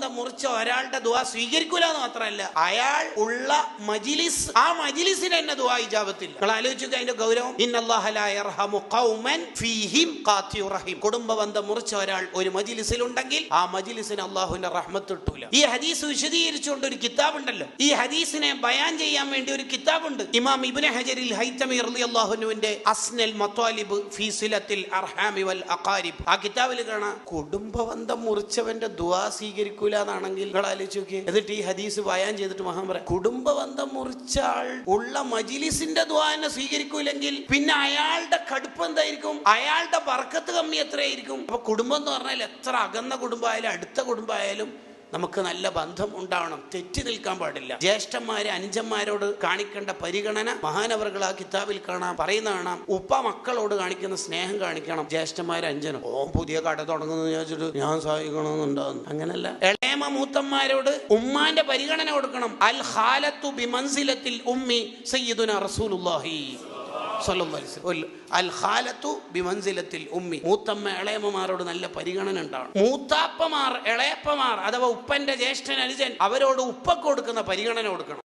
കുടുംബബന്ധം മുറിച്ച ഒരാളുടെ ദുആ സ്വീകരിക്കൂല എന്ന് മാത്രമല്ല, അയാൾ ഉള്ള മജ്ലിസ്, ആ മജ്ലിസിന് തന്നെ ദുആ ഇജാബത്തില്ല. നിങ്ങൾ ആലോചിക്കുക അതിന്റെ ഗൗരവം. ഇന്നല്ലാഹ ലാ യർഹമു ഖൗമൻ ഫീഹിം ഖാതിഉർ റഹീം. കുടുംബബന്ധം മുറിച്ച ഒരാൾ ഒരു മജ്ലിസിലുണ്ടെങ്കിൽ ആ മജ്ലിസിന് അല്ലാഹുവിന്റെ റഹ്മത്ത് കിട്ടൂല. ഈ ഹദീസ് വിശദീകരിച്ചുകൊണ്ട് ഒരു കിതാബ് ഉണ്ടല്ലോ, ഈ ഹദീസിനെ ബയാൻ ചെയ്യാൻ വേണ്ടി ഒരു കിതാബുണ്ട്. ഇമാം ഇബ്നു ഹജറിൽ ഹൈതമി റളിയല്ലാഹു അൻഹുവിന്റെ അസ്നൽ മത്വാലിബ് ഫീ സിലത്തിൽ അർഹാമി വൽ അഖാരിബ്, ആ കിതാബിൽ കാണാം കുടുംബബന്ധം മുറിച്ചവന്റെ ദുആ സ്വീകരിക്കൂല എന്നാണെങ്കിൽ നിങ്ങൾ ആലോചിച്ച് നോക്കിയേ. എന്നിട്ട് ഈ ഹദീസ് ബയാൻ ചെയ്തിട്ട് മഹാൻ പറയാം, കുടുംബബന്ധം മുറിച്ച ആൾ ഉള്ള മജ്ലിസിന്റെ ദുആനെ സ്വീകരിക്കൂലെങ്കിൽ പിന്നെ അയാളുടെ കടുപ്പം എന്തായിരിക്കും, അയാളുടെ ബർക്കത്ത് കമ്മി എത്രയായിരിക്കും. അപ്പൊ കുടുംബം എന്ന് പറഞ്ഞാൽ എത്ര അകന്ന കുടുംബമായാലും അടുത്ത കുടുംബമായാലും നമുക്ക് നല്ല ബന്ധം ഉണ്ടാവണം, തെറ്റി നിൽക്കാൻ പാടില്ല. ജ്യേഷ്ഠന്മാര് അനുജന്മാരോട് കാണിക്കേണ്ട പരിഗണന മഹാനവറുകൾ ആ കിതാബിൽ കാണാം, പറയുന്ന കാണാം. ഉപ്പ മക്കളോട് കാണിക്കുന്ന സ്നേഹം കാണിക്കണം ജ്യേഷ്ഠന്മാര് അഞ്ചനും. പുതിയ കട തുടങ്ങുന്നത് ചോദിച്ചിട്ട് ഞാൻ സഹായിക്കണമെന്നുണ്ടാകുന്നു, അങ്ങനല്ല. ഇളയമ മൂത്തന്മാരോട് ഉമ്മാന്റെ പരിഗണന കൊടുക്കണം. അൽ ഖാലത്തു ബിമൻസിലത്തിൽ ഉമ്മി സയ്യിദുനാ റസൂലുള്ളാഹി സ്വല്ലല്ലാഹു അലൈഹി വസല്ലം. അൽ ഖാലത്തു ബിമൻസിലത്തിൽ ഉമ്മി. മൂത്തമ്മ ഇളയമ്മമാരോട് നല്ല പരിഗണന ഉണ്ടാവണം. മൂത്താപ്പമാർ ഇളയപ്പമാർ അഥവാ ഉപ്പന്റെ ജ്യേഷ്ഠൻ അനുജൻ അവരോട് ഉപ്പക്ക് കൊടുക്കുന്ന പരിഗണന കൊടുക്കണം.